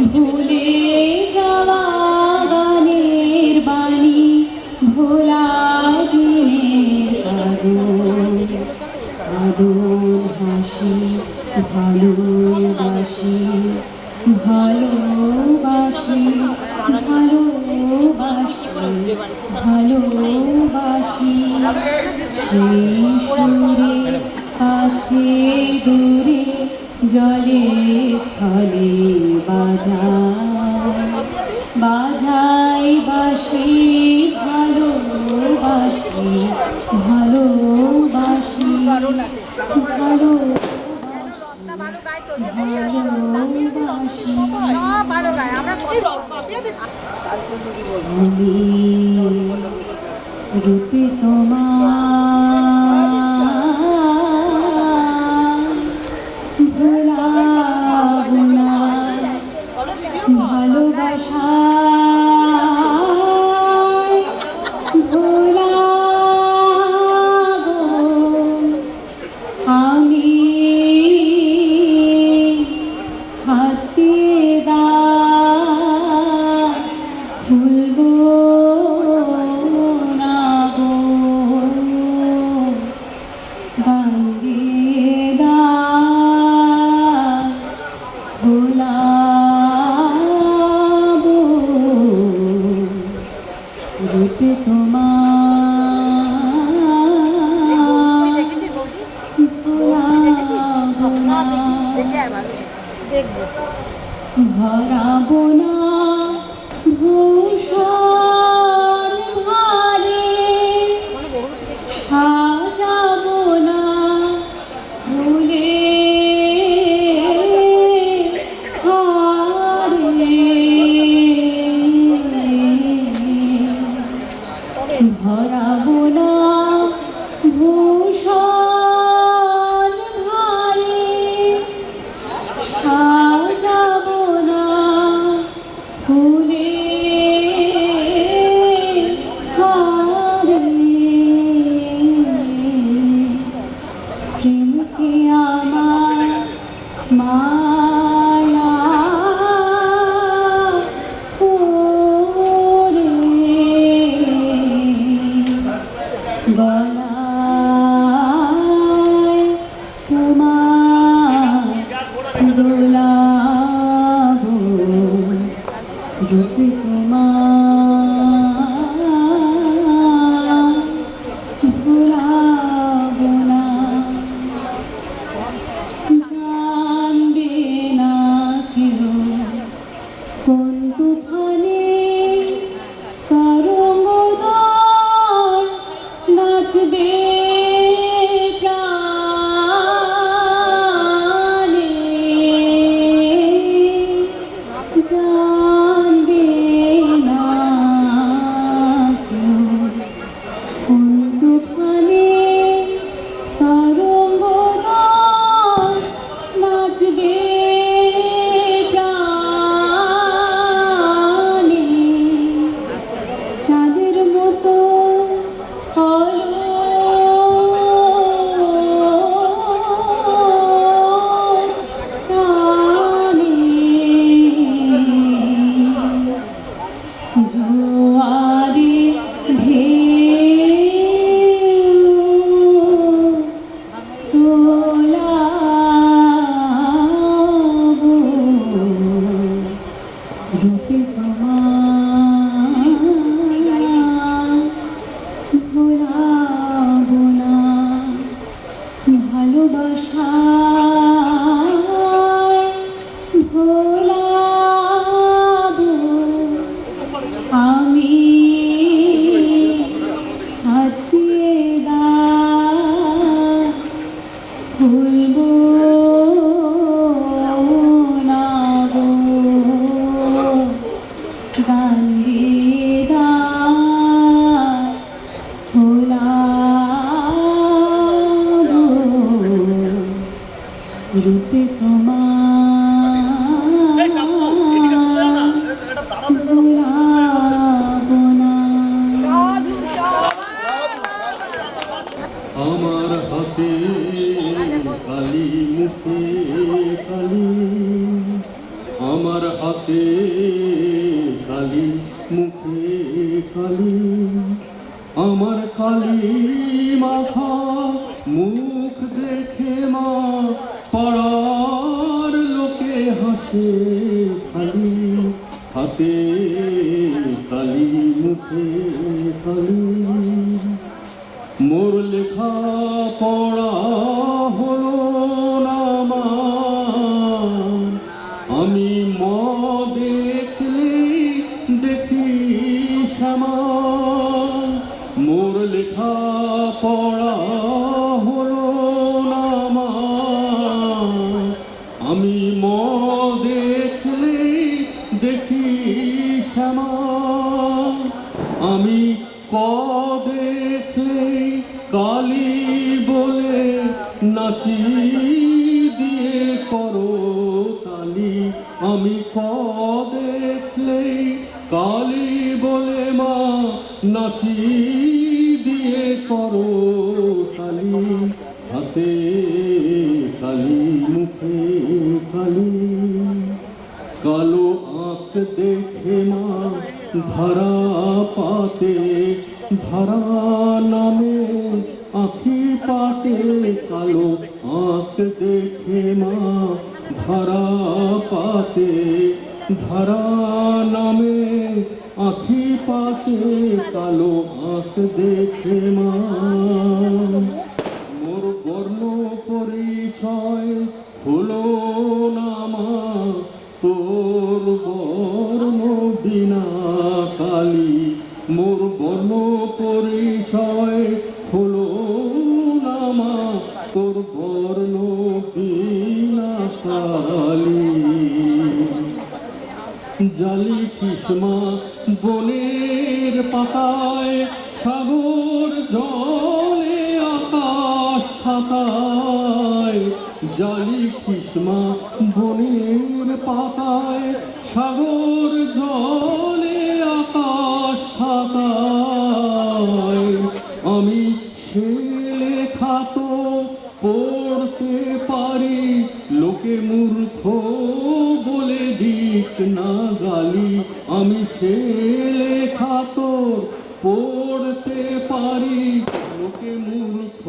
ভুলে যাওয়া গানের বাণী ভোলা দিনের আদর আদর হাসি ভালোবাসি ভালোবাসি ভালোবাসি ভালোবাসি সেই সুরে আছে দূরে জলে স্থলে বাজায় বাজাই বাসি ভালোবাসি ভালোবাসি আমি রূপে তোমার ভোলাবো না ভালোবাসায় ভোলাবো আমি হাতে দা ভুলবো না গো গান দিয়ে দা ভোলাবো রূপে তোমার ভোলাবো না ভরাবো না ভূষণ ভারে সাজাবো না ফুলে হারে ভরাবো না ভূষণ ভারে সাজাবো না ফুলে হারে প্রেমকে আমার মায়া করে খালি আমার কালি মাথা মুখ দেখে মা পাড়ার লোকে হাসে খালি হাতে কালি মুখে কালি মোর লেখা পড়া হলো না মা আমি ম দেখলেই দেখি শ্যামা মোর লেখা পড়া হলো না মা আমি ম দেখলেই দেখি শ্যামা আমি ক দেখলেই কালী বলে নাচি দিয়ে করো তালি আমি ক দেখলেই কালী বলে মা নাচি দিয়ে করো তালি হাতে কালি মুখে কালি কালো আঁক দেখে মা ধারা পাতে ধারা নামে আঁখি পাতে কালো আঁক দেখে মা ধারা পাতে ধারা নামে আঁখি পাতে কালো আঁক দেখে মা মোর বর্ণ পরিচয় হলো না মা তোর বর্ণ বিনা কালী মোর বর্ণ পরিচয় হলো না মা তোর বর্ণ বিনা কালী জালি কিসমা বনের পাতায় সাগর জলে আকাশ ছাতায় জালি কিসমা বনের পাতায় সাগর জলে আকাশ ছাতায় আমি সে লেখা তো পড়তে পারি লোকে মূর্খ বলে দিক না গালি আমি সে লেখা তো পড়তে পারি লোকে মূর্খ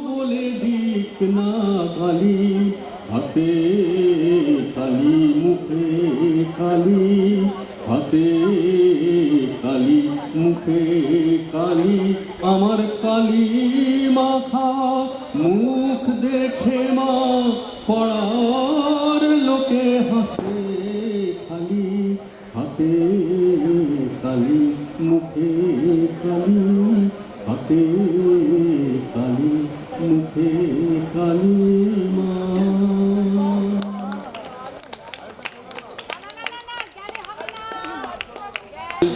বলে দিক না গালি হাতে কালি মুখে কালি হাতে কালি মুখে কালি আমার কালি মাথা মুখ দেখে মা পড়ার লোকে হাসে খালি হাতে কালি মুখে কালি হাতে কালি মুখে কালি মা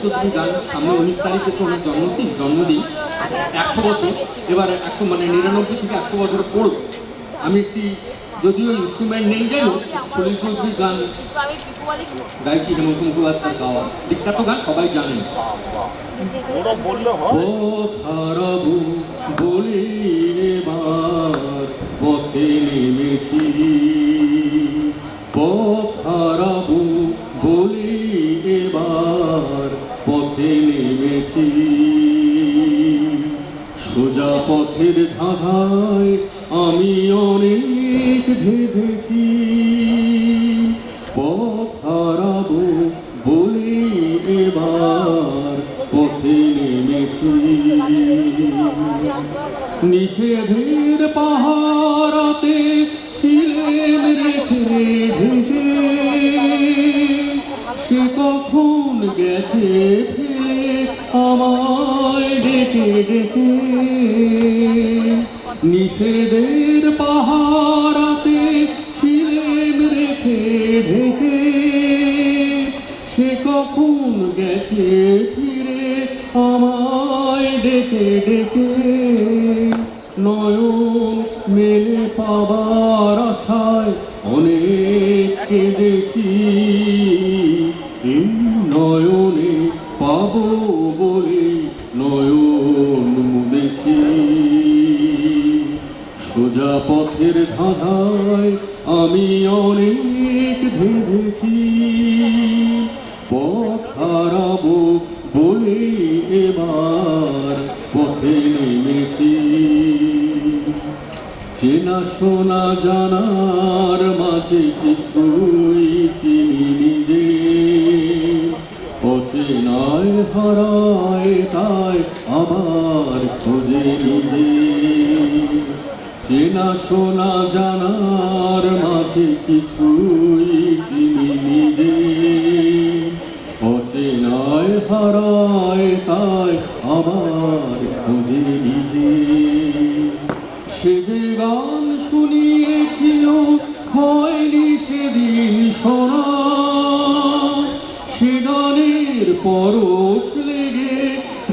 চৌধুরী গান সামনে 19 তারিখে তো ওনার জন্মদিন 100 বছর এবার 100 মানে 99 থেকে 100 বছর পড়ব আমি একটি যদিও ইনস্ট্রুমেন্ট নেই যাই হোক সলিল চৌধুরীর গান গাইছি হেমন্ত মুখোপাধ্যায়ের গাওয়া বিখ্যাত গান সবাই জানেন হারাবো বলে এবার পথে নেমেছি পথ হারাবো বলে এবার পথে নেমেছি সোজা পথের ধাঁধায় আমি অনেক ভেবেছি পথ হারাবো বলে এবার পথে নেমেছি নিষেধের পাহারাতে ছিলেন রেখে ঢেকে সে কখন গেছে ফেলে আমায় ডেকে ডেকে নিষেধের পাহারাতে ছিলেন রেখে ঢেকে সে কখন গেছে ফিরে আমায় ডেকে ডেকে নয়ন মেলে পাবার আশায় অনেক কেঁদেছি এই নয়নে পাবো বলে নয়ন মুদেছি সোজা পথের ধাঁধায় আমি অনেক ভেবেছি পথ হারাবো বলে চেনা শোনা জানার মাঝে কিছুই চিনি নিজে, অচেনায় হারায় তাই আবার খোঁজে নিজে। চেনা শোনা জানার মাঝে কিছুই চিনি নিজে, অচেনায় হারায় তাই আবার খোঁজে নিজে। সে যে গান শুনিয়েছিল হয়নি সেদিন শোনা, সে গানের পরশ লেগে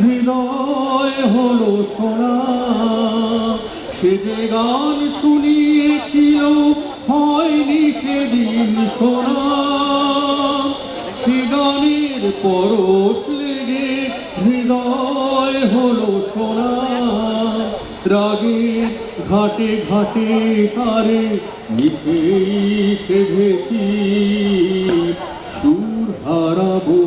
হৃদয় হলো শোনা। সে যে গান শুনিয়েছিল হয়নি সেদিন শোনা, সে গানের পরশ লেগে হৃদয় হলো শোনা। রাগে ঘাটে ঘাটে তারে মিছেই সেধেছি, সুর হারাবো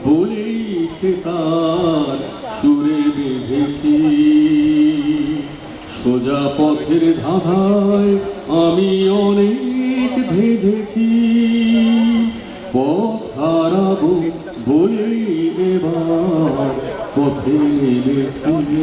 বলেই সে তার সুরে বেঁধেছি। সোজা পথের ধাঁধায় আমি অনেক ভেবেছি, পথ হারাবো বলেই এবার পথে নেমেছি।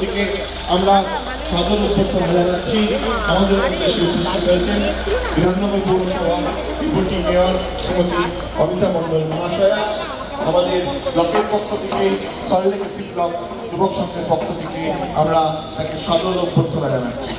দিকে আমরা সাদর শ্রদ্ধা জানাচ্ছি। আমাদের দেশে উপস্থিত হয়েছেন বিধাননগর পৌরসভা ডেপুটি মেয়র শ্রীমতী অমিতা মণ্ডল মহাশয়া, আমাদের ব্লকের পক্ষ থেকে সল্টলেক এসি ব্লক যুবক সংঘের পক্ষ থেকে আমরা তাকে সাদর অভ্যর্থনা জানাচ্ছি।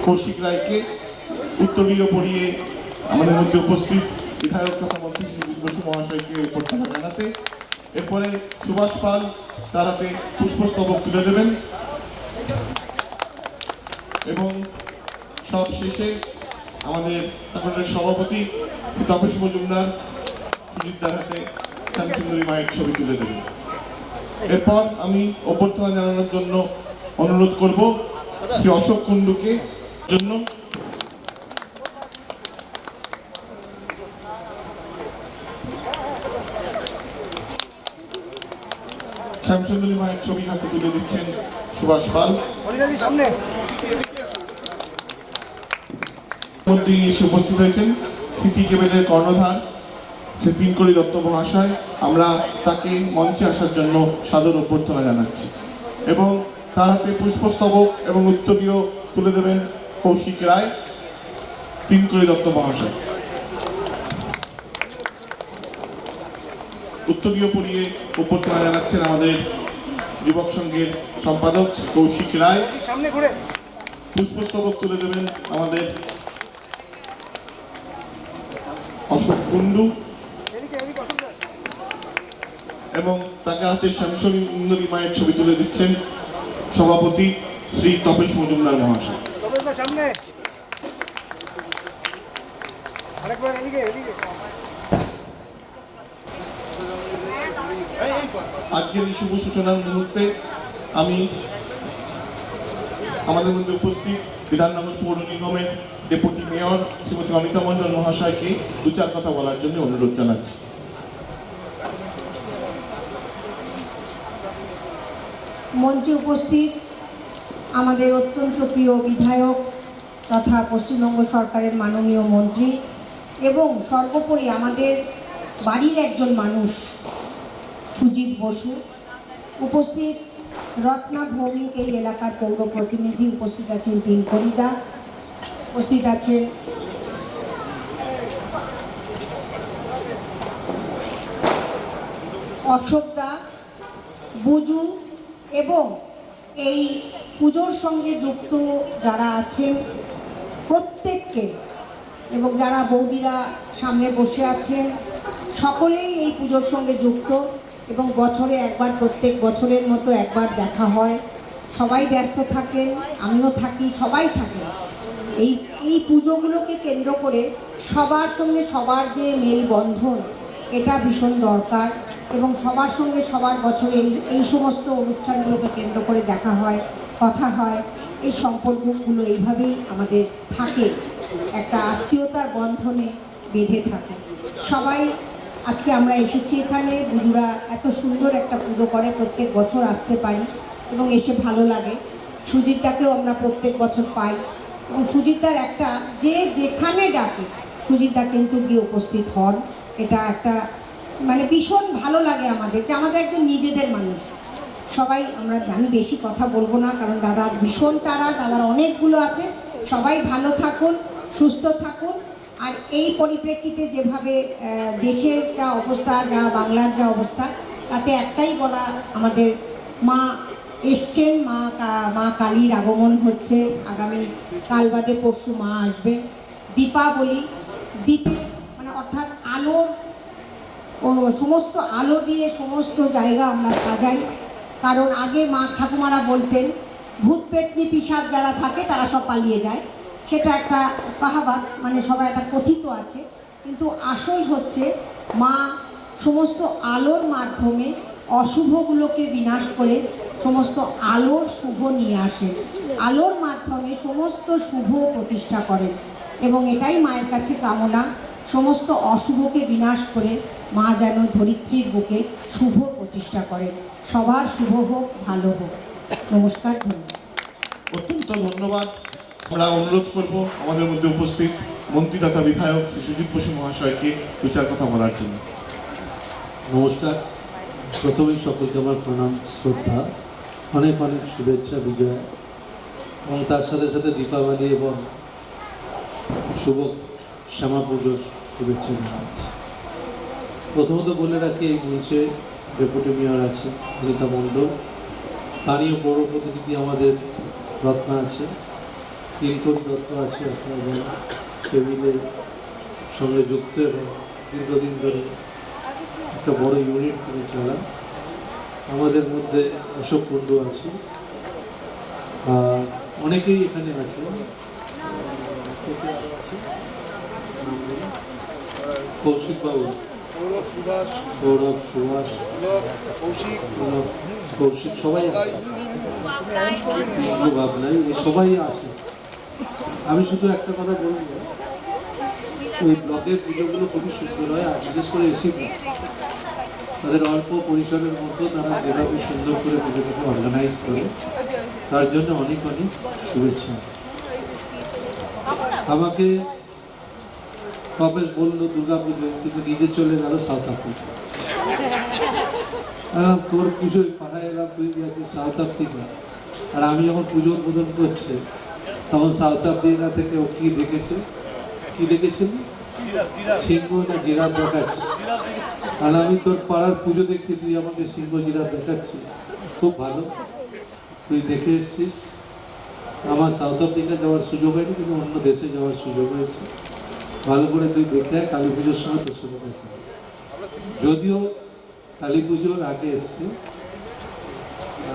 কৌশিক রায়কে উত্তরীয় পরিয়ে আমাদের মধ্যে উপস্থিত বিধায়ক তথা মন্ত্রী সুজিত বসু মহাশয়কে অভ্যর্থনা জানাতে। এরপরে সুভাষ পাল তার হাতে পুষ্পস্তবক তুলে দেবেন এবং সব শেষে আমাদের সভাপতি তাপস মজুমদার সুজিতদার হাতে শ্যামসুন্দরী মায়ের ছবি তুলে দেবেন। এরপর আমি অভ্যর্থনা জানানোর জন্য অনুরোধ করব শ্রী অশোক কুণ্ডুকে জন্য। শ্যামসুন্দরী মায়ের ছবি হাতে তুলে দিচ্ছেন সুভাষ পাল। মধ্যে এসে উপস্থিত হয়েছেন সিটি কেবেলের কর্ণধার শ্রী তিনকড়ি দত্ত মহাশয়। আমরা তাকে মঞ্চে আসার জন্য সাদর অভ্যর্থনা জানাচ্ছি এবং তার হাতে পুষ্পস্তবক এবং উত্তরীয় তুলে দেবেন কৌশিক রায়, তিনকড়ি দত্ত মহাশয়। উত্তরীয় পরিয়ে অভ্যর্থনা জানাচ্ছেন আমাদের যুবক সংঘের সম্পাদক কৌশিক রায়। পুষ্পস্তবক তুলে দেবেন আমাদের অশোক কুণ্ডু এবং তাকে হাতে শ্যামসুন্দরী মায়ের ছবি তুলে দিচ্ছেন সভাপতি শ্রী তপেশ মজুমদার মহাশয়। আজকের এই শুভ সূচনার মুহূর্তে আমি আমাদের মধ্যে উপস্থিত বিধাননগর পৌর নিগমের ডেপুটি মেয়র শ্রীমতী অনিতা মণ্ডল মহাশয়কে দু চার কথা বলার জন্য অনুরোধ জানাচ্ছি। মঞ্চে উপস্থিত আমাদের অত্যন্ত প্রিয় বিধায়ক তথা পশ্চিমবঙ্গ সরকারের মাননীয় মন্ত্রী এবং সর্বোপরি আমাদের বাড়ির একজন মানুষ সুজিত বসু, উপস্থিত রত্না ভৌমিক এই এলাকার পৌর প্রতিনিধি, উপস্থিত আছেন তিনকড়ি দা, উপস্থিত আছেন অশোক দা, বুজু এবং এই পুজোর সঙ্গে যুক্ত যারা আছেন প্রত্যেককে এবং যারা বৌদিরা সামনে বসে আছেন সকলেই এই পুজোর সঙ্গে যুক্ত এবং বছরে একবার, প্রত্যেক বছরের মতো একবার দেখা হয়। সবাই ব্যস্ত থাকেন, আমিও থাকি, সবাই থাকেন। এই পুজোগুলোকে কেন্দ্র করে সবার সঙ্গে সবার যে মেলবন্ধন, এটা ভীষণ দরকার এবং সবার সঙ্গে সবার বছরে এই সমস্ত অনুষ্ঠানগুলোকে কেন্দ্র করে দেখা হয়, কথা হয়। এই সম্পর্কগুলো এইভাবেই আমাদের থাকে, একটা আত্মীয়তার বন্ধনে বেঁধে থাকে। সবাই আজকে আমরা এসেছি এখানে, বুজুরা এত সুন্দর একটা পুজো করে, প্রত্যেক বছর আসতে পারি এবং এসে ভালো লাগে। সুজিতদাকেও আমরা প্রত্যেক বছর পাই এবং সুজিতদার একটা যে যেখানে ডাকে সুজিতদা কিন্তু গিয়ে উপস্থিত হন। এটা একটা মানে ভীষণ ভালো লাগে আমাদের, যে আমাদের একজন নিজেদের মানুষ। সবাই আমি বেশি কথা বলবো না, কারণ দাদার ভীষণ তারা, দাদার অনেকগুলো আছে। সবাই ভালো থাকুন, সুস্থ থাকুন। আর এই পরিপ্রেক্ষিতে যেভাবে দেশের যা অবস্থা, যা বাংলার যা অবস্থা, তাতে একটাই বলা, আমাদের মা এসছেন, মা কালীর আগমন হচ্ছে, আগামী কাল বাদে পরশু মা আসবেন। দীপাবলি, দ্বীপে মানে অর্থাৎ আলোর সমস্ত আলো দিয়ে সমস্ত জায়গা আমরা সাজাই। কারণ আগে মা ঠাকুমারা বলতেন ভূত পেতনি পিশাচ যারা থাকে তারা সব পালিয়ে যায়, সেটা একটা কাহাবাত, মানে সবাই একটা কথিত আছে। কিন্তু আসল হচ্ছে মা সমস্ত আলোর মাধ্যমে অশুভগুলোকে বিনাশ করে সমস্ত আলোর শুভ নিয়ে আসেন, আলোর মাধ্যমে সমস্ত শুভ প্রতিষ্ঠা করেন এবং এটাই মায়ের কাছে কামনা, সমস্ত অশুভকে বিনাশ করে মা যেন ধরিত্রীর বুকে শুভ প্রতিষ্ঠা করেন। সবার শুভ হোক, ভালো হোক। নমস্কার, ধন্যবাদ। অত্যন্ত ধন্যবাদ। আমরা অনুরোধ করব আমাদের মধ্যে উপস্থিত মন্ত্রী তথা বিধায়ক শ্রী সুজিত বসু মহাশয়কে দু চার কথা বলার জন্য। নমস্কার। প্রথমেই সকলকে আমার প্রণাম, শ্রদ্ধা, অনেক অনেক শুভেচ্ছা বিজয় এবং তার সাথে সাথে দীপাবলি এবং শুভ শ্যামা পুজোর শুভেচ্ছা জানাচ্ছি। প্রথমত বলে রাখি, এই মঞ্চে ডেপুটি মেয়র আছে অনিতা মণ্ডল, স্থানীয় পৌর প্রতিনিধি আমাদের রত্না আছে, তিনকড়ি দত্ত আছে, আপনারা জানেন টেবিলের সঙ্গে যুক্ত এবং দীর্ঘদিন ধরে একটা বড় ইউনিট করে চালান। আমাদের মধ্যে অশোক কুণ্ডু আছে, আর অনেকেই এখানে আছে, কৌশিক বাবু, সৌরভ, সুভাষ, কৌশিক, কৌশিক সবাই আছে, কোনো ভাব নাই, সবাই আছে। আমি শুধু একটা কথা বলবো, ওই ব্লকের পুজোগুলো খুবই সুন্দর হয়, আর বিশেষ করে এসি ব্লক তাদের অল্প পরিসরের মধ্যে তারা যেভাবে সুন্দর করে পুজোটাকে অর্গানাইজ করে, তার জন্য অনেক অনেক শুভেচ্ছা। আমাকে কপেশ বললো দুর্গা পুজো, কিন্তু নিজে চলে গেল সাউথ আফ্রিকা। তোর পুজোয় পাঠায় এলাম, তুই গেছিস সাউথ আফ্রিকা। আর আমি যখন পুজো উদ্বোধন করছে তখন সাউথ আফ্রিকা থেকে ও কি দেখেছে, কি দেখেছিল, সিংহ না জিরাফ দেখাচ্ছি। আর আমি তোর পাড়ার পুজো দেখছি, তুই আমাকে সিংহ জিরাফ দেখাচ্ছিস। খুব ভালো, তুই দেখে এসছিস। আমার সাউথ আফ্রিকা যাওয়ার সুযোগ হয়নি, কিন্তু অন্য দেশে যাওয়ার সুযোগ হয়েছে। ভালো করে তুই দেখে কালী পুজোর সময় তোর সাথে দেখা। যদিও কালী পুজোর আগে এসছি,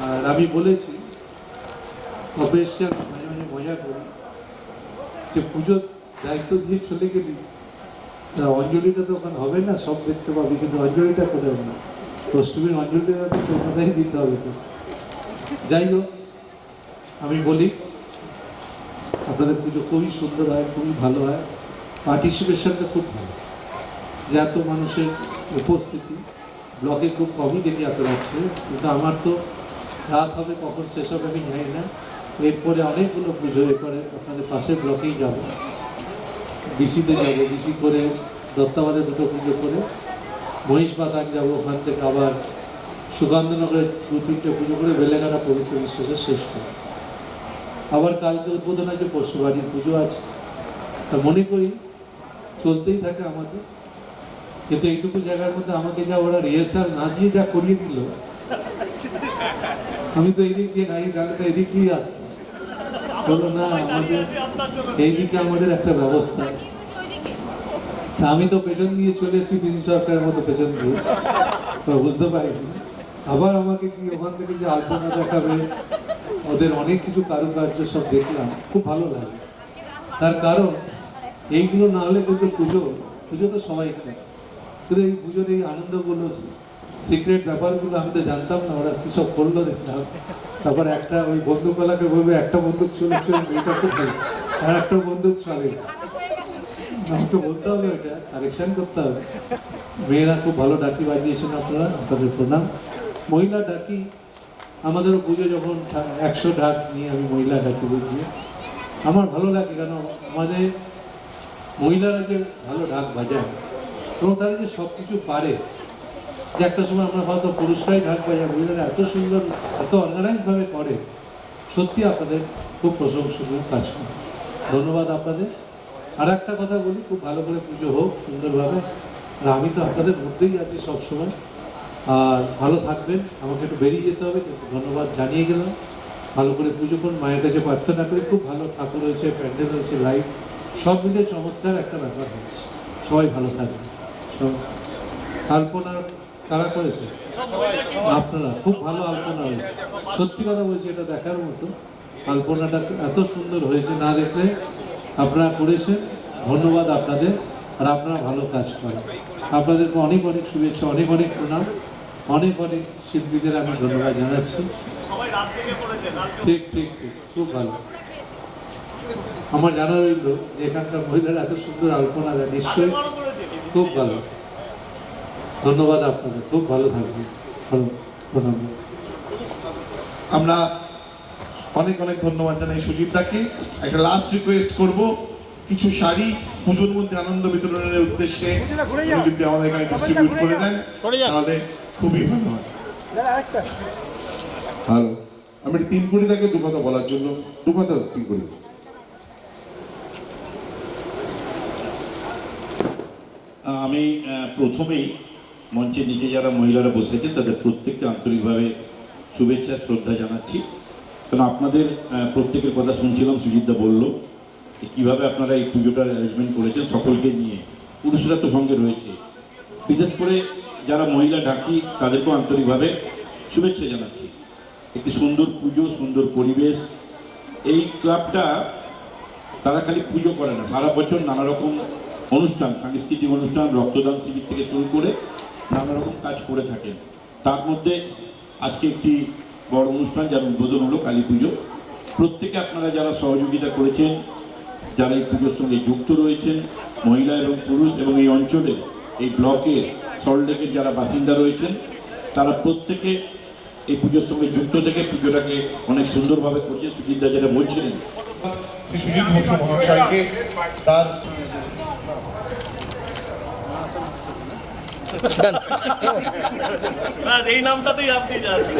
আর আমি বলেছি অফিসটা মাঝে মাঝে মজা করি যে পুজোর দায়িত্ব দিয়ে চলে গেলি, অঞ্জলিটা তো ওখানে হবে না, সব দেখতে পাবি, কিন্তু অঞ্জলিটা কোথায় না, অষ্টমীর অঞ্জলিটা তো কোথায় দিতে হবে তো। যাই হোক, আমি বলি আপনাদের পুজো খুবই সুন্দর হয়, খুবই ভালো হয়, পার্টিসিপেশনটা খুব ভালো, যে এত মানুষের উপস্থিতি ব্লকে খুব কমই দেখি এত রাত্রে। কিন্তু আমার তো রাত হবে, কখন শেষ হবে আমি জানি না। এরপরে অনেকগুলো পুজো, এরপরে আপনাদের পাশের ব্লকেই যাব, বিসিতে যাব, বিসি করে দত্তাবাদে দুটো পুজো করে মহিষবাগান যাব, ওখান থেকে আবার সুকান্তনগরে 2-3টে পুজো করে বেলেঘাটা পবিত্র বিশ্বাসে শেষ করে আবার কালকে উদ্বোধন আছে, পরশু বাড়ির পুজো আছে। তা মনে করি চলতেই থাকে আমাদের। কিন্তু এইটুকু জায়গার মধ্যে আমাকে যা ওরা রিহার্সাল না দিয়ে যা করিয়ে দিল, আমি তো এদিক দিয়ে গাড়ি ডাকতে এদিক দিয়ে আসতাম, বললো না আমাদের এইদিকে আমাদের একটা ব্যবস্থা। তা আমি তো পেছন দিয়ে চলে এসেছি, পিসি সরকারের মতো পেছন দিয়ে, বুঝতে পারিনি। আবার আমাকে কি ওখান থেকে যে আলপনা দেখাবে, ওদের অনেক কিছু কারুকার্য সব দেখলাম, খুব ভালো লাগে। তার কারণ এইগুলো না হলে কিন্তু পুজো তো সবাই করে, কিন্তু এই পুজোর এই আনন্দগুলো, সিক্রেট ব্যাপারগুলো আমি তো জানতাম না, ওরা কী সব করলো দেখলাম। তারপর একটা ওই বন্দুকওয়ালাকে বলবে একটা বন্দুক চলেছে, এটা খুব ভালো, আর একটা বন্দুক চলে, আমাকে বলতে হবে, ওইটা কারেকশন করতে হবে। মেয়েরা খুব ভালো ডাকি বাজিয়েছেন আপনারা, আপনাদের প্রণাম। মহিলা ডাকি আমাদেরও পুজো যখন 100 ঢাক নিয়ে আমি মহিলা ডাকি বুঝিয়ে আমার ভালো লাগে, কেন আমাদের মহিলারা যে ভালো ঢাক বাজায় এবং তারা যে সব কিছু পারে, যে একটা সময় আমরা হয়তো পুরুষরাই ঢাক বাজায়, মহিলারা এত সুন্দর, এত অর্গানাইজভাবে করে, সত্যি আপনাদের খুব প্রশংসনীয় কাজ করে। ধন্যবাদ আপনাদের। আর একটা কথা বলি, খুব ভালো করে পুজো হোক সুন্দরভাবে, আর আমি তো আপনাদের মধ্যেই আছি সবসময়। আর ভালো থাকবেন, আমাকে একটু বেরিয়ে যেতে হবে, কিন্তু ধন্যবাদ জানিয়ে গেলাম। ভালো করে পুজো করুন, মায়ের কাছে প্রার্থনা করি। খুব ভালো ঠাকুর হয়েছে, প্যান্ডেল হয়েছে, লাইট সব মিলে চমৎকার একটা ব্যাপার হয়েছে। সবাই ভালো থাকবেন। আলপনা কারা করেছে? আপনারা। খুব ভালো আলপনা হয়েছে, সত্যি কথা বলছি, এটা দেখার মতো। আলপনাটা এত সুন্দর হয়েছে, না দেখলে আপনারা করেছেন, ধন্যবাদ আপনাদের। আর আপনারা ভালো কাজ করেন, আপনাদেরকে অনেক অনেক শুভেচ্ছা, অনেক অনেক প্রণাম, অনেক অনেক শিল্পীদের আমি ধন্যবাদ জানাচ্ছি। ঠিক ঠিক ঠিক, খুব ভালো। আমার জানা রইল যে এখানকার মহিলারা এত সুন্দর আলপনা দেয়, নিশ্চয়ই খুব ভালো। ধন্যবাদ আপনাদের, খুব ভালো থাকবেন, ভালো প্রণাম। আমরা অনেক অনেক ধন্যবাদ জানাই সুজিত দাকে। একটা লাস্ট রিকোয়েস্ট করব, কিছু শাড়ি পুজোর মধ্যে আনন্দ বিতরণের উদ্দেশ্যে যদি আমাদের এখানে ডিস্ট্রিবিউট করে দেন তাহলে খুবই ভালো হয়। হ্যালো, আমি 3 কোটি দাকে দু কথা বলার জন্য, 2 কথা 3 কোটি। আমি প্রথমেই মঞ্চের নিচে যারা মহিলারা বসেছেন তাদের প্রত্যেককে আন্তরিকভাবে শুভেচ্ছা শ্রদ্ধা জানাচ্ছি। কারণ আপনাদের প্রত্যেকের কথা শুনছিলাম, সুজিতদা বলল কীভাবে আপনারা এই পুজোটার অ্যারেঞ্জমেন্ট করেছেন সকলকে নিয়ে, পুরুষরা তো সঙ্গে রয়েছে। বিশেষ করে যারা মহিলা ডাকি তাদেরকেও আন্তরিকভাবে শুভেচ্ছা জানাচ্ছি। একটি সুন্দর পুজো, সুন্দর পরিবেশ। এই ক্লাবটা তারা খালি পুজো করে না, সারা বছর নানা রকম অনুষ্ঠান, সাংস্কৃতিক অনুষ্ঠান, রক্তদান শিবির থেকে শুরু করে নানা রকম কাজ করে থাকেন। তার মধ্যে আজকে একটি বড় অনুষ্ঠান যার উদ্বোধন হলো কালী পুজো। প্রত্যেকে আপনারা যারা সহযোগিতা করেছেন, যারা এই পুজোর সঙ্গে যুক্ত রয়েছেন, মহিলা এবং পুরুষ, এবং এই অঞ্চলে এই ব্লকের সল্টলেকের যারা বাসিন্দা রয়েছেন, তারা প্রত্যেকে এই পুজোর সঙ্গে যুক্ত থেকে পুজোটাকে অনেক সুন্দরভাবে করছে। সুজিতদা যেটা বলছিলেন, সুজিত বসু মহাশয়কে তার এই নামটাতেই আপনি জানেন।